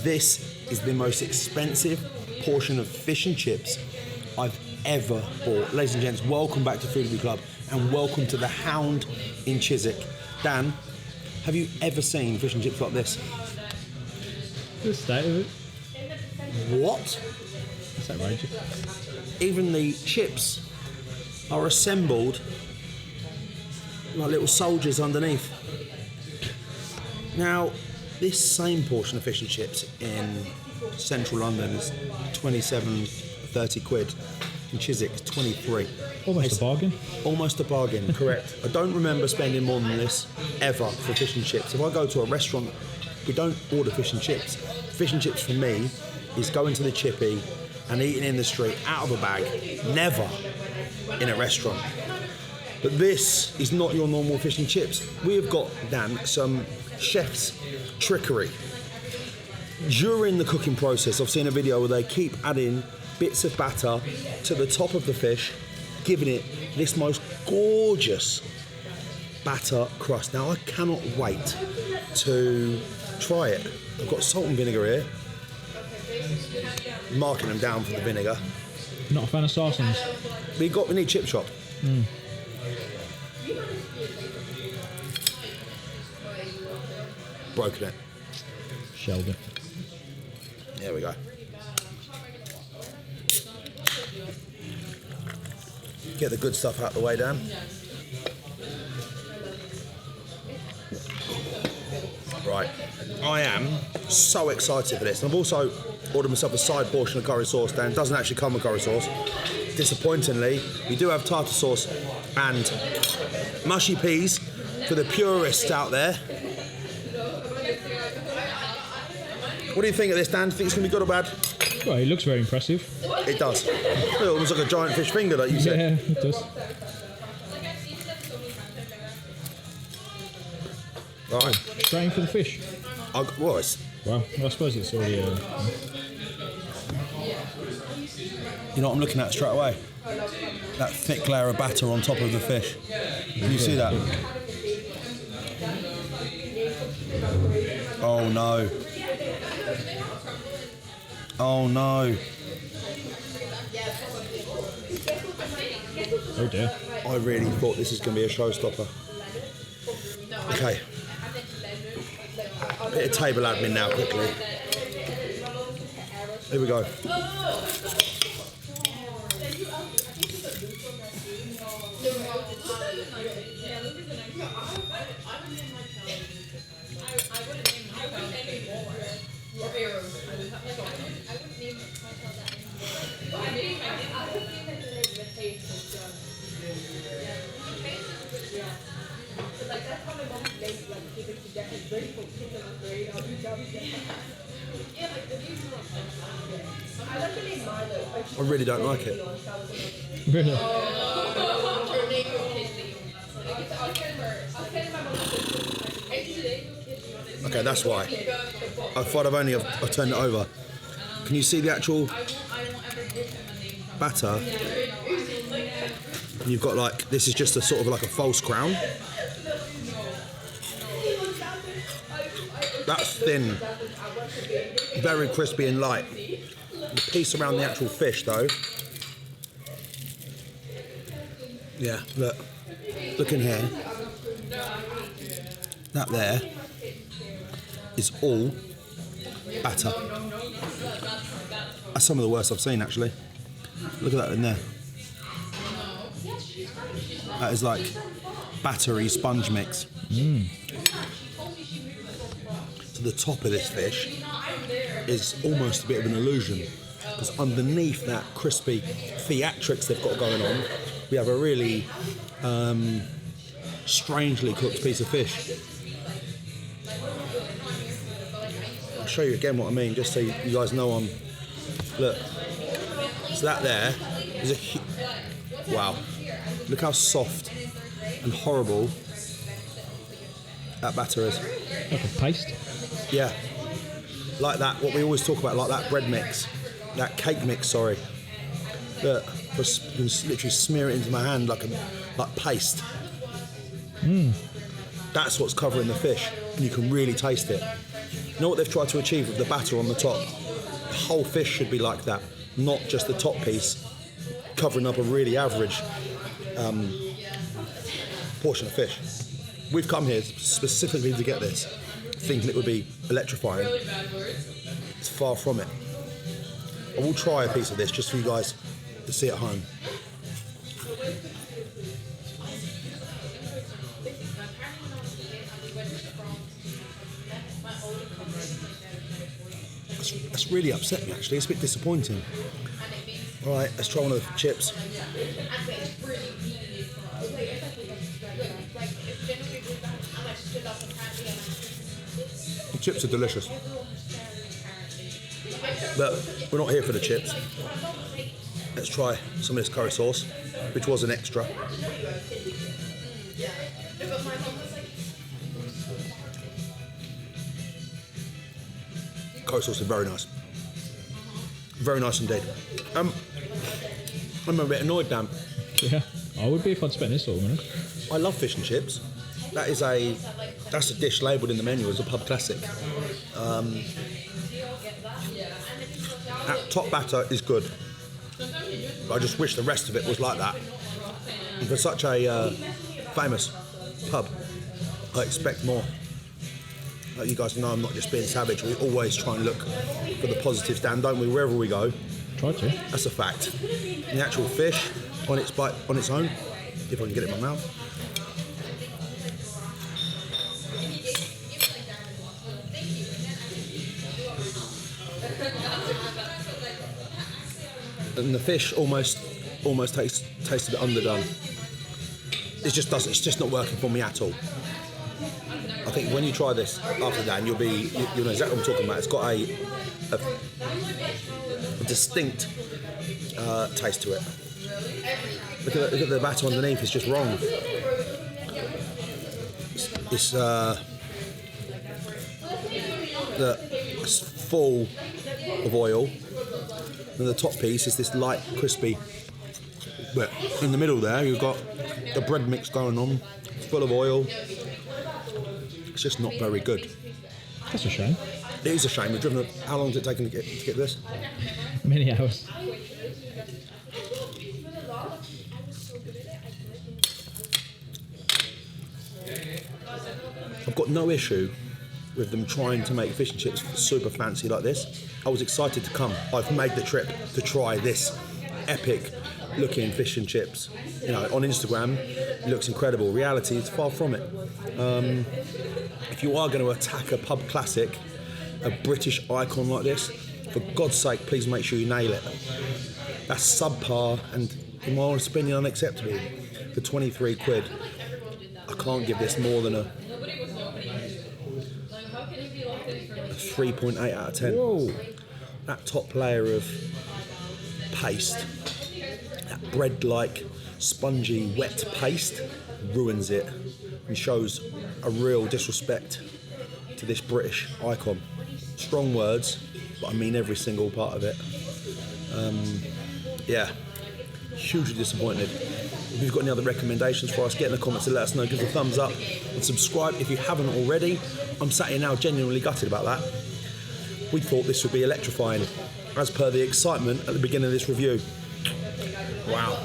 This is the most expensive portion of fish and chips I've ever bought. Ladies and gents, welcome back to Foodie Club and welcome to the Hound in Chiswick. Dan, have you ever seen fish and chips like this? The state of it. What? That's outrageous. Even the chips are assembled like little soldiers underneath. Now, this same portion of fish and chips in central London is 27, 30 quid. In Chiswick, it's 23. Almost a bargain. Almost a bargain, correct. I don't remember spending more than this ever for fish and chips. If I go to a restaurant, we don't order fish and chips. Fish and chips for me is going to the chippy and eating in the street out of a bag, never in a restaurant. But this is not your normal fish and chips. We have got, Dan, some chef's trickery. During the cooking process, I've seen a video where they keep adding bits of batter to the top of the fish, giving it this most gorgeous batter crust. Now, I cannot wait to try it. I've got salt and vinegar here. Marking them down for the vinegar. Not a fan of sausage. We need chip shop. Broken it. Shelled it. There we go. Get the good stuff out of the way, Dan. Right. I am so excited for this. And I've also ordered myself a side portion of curry sauce, Dan. It doesn't actually come with curry sauce. Disappointingly, we do have tartar sauce and mushy peas for the purists out there. What do you think of this, Dan? Do you think it's going to be good or bad? Well, it looks very impressive. It does. It's almost like a giant fish finger, like you said. Yeah, it does. Right. Straight for the fish. Well, it's, Well, I suppose it's already... you know what I'm looking at straight away? That thick layer of batter on top of the fish. Can you see that? Oh no. Oh no. Oh dear. I really thought this was going to be a showstopper. Okay. Bit of table admin now, quickly. Here we go. I really don't like it. Really? Okay, that's why. I thought I've turned it over. Can you see the actual batter? You've got like, this is just a sort of like a false crown. That's thin, very crispy and light. The piece around the actual fish though, yeah, look in here. That there is all batter. That's some of the worst I've seen actually. Look at that in there. That is like battery sponge mix. So the top of this fish is almost a bit of an illusion, because underneath that crispy theatrics they've got going on, we have a really strangely cooked piece of fish. I'll show you again what I mean, just so you guys know I'm... Look, so that there is a... Wow. Look how soft and horrible that batter is. Like a paste? Yeah. Like that, what we always talk about, like that bread mix. That cake mix, sorry. Look, just literally smear it into my hand like paste. That's what's covering the fish, and you can really taste it. You know what they've tried to achieve with the batter on the top? The whole fish should be like that, not just the top piece, covering up a really average portion of fish. We've come here specifically to get this, thinking it would be electrifying. It's far from it. I will try a piece of this just for you guys to see at home. That's really upset me actually, it's a bit disappointing. Alright, let's try one of the chips. The chips are delicious. But we're not here for the chips. Let's try some of this curry sauce, which was an extra. Curry sauce is very nice. Very nice indeed. I'm a bit annoyed, Dan. Yeah, I would be if I'd spent this sort of money. I love fish and chips. That's a dish labelled in the menu as a pub classic. That top batter is good. I just wish the rest of it was like that. And for such a famous pub, I expect more. You guys know I'm not just being savage. We always try and look for the positives, Dan, don't we? Wherever we go. Try to. That's a fact. The actual fish on its bite, on its own, if I can get it in my mouth. And the fish almost tastes a bit underdone. It's just not working for me at all. I think when you try this after that, you'll know exactly what I'm talking about. It's got a distinct taste to it. Look at the batter underneath, it's just wrong. It's full of oil, and the top piece is this light, crispy bit. In the middle there, you've got the bread mix going on, it's full of oil. It's just not very good. That's a shame. It is a shame. We've driven. How long has it taken to get this? Many hours. I've got no issue with them trying to make fish and chips super fancy like this. I was excited to come. I've made the trip to try this epic looking fish and chips. You know, on Instagram, it looks incredible. Reality is far from it. If you are going to attack a pub classic, a British icon like this, for God's sake, please make sure you nail it. That's subpar and, in my honest opinion, unacceptable. For 23 quid, I can't give this more than a 3.8 out of 10. Whoa. That top layer of paste, that bread-like, spongy, wet paste, ruins it and shows a real disrespect to this British icon. Strong words, but I mean every single part of it. Yeah, hugely disappointed. If you've got any other recommendations for us, get in the comments and let us know. Give us a thumbs up and subscribe if you haven't already. I'm sat here now genuinely gutted about that. We thought this would be electrifying, as per the excitement at the beginning of this review. Wow.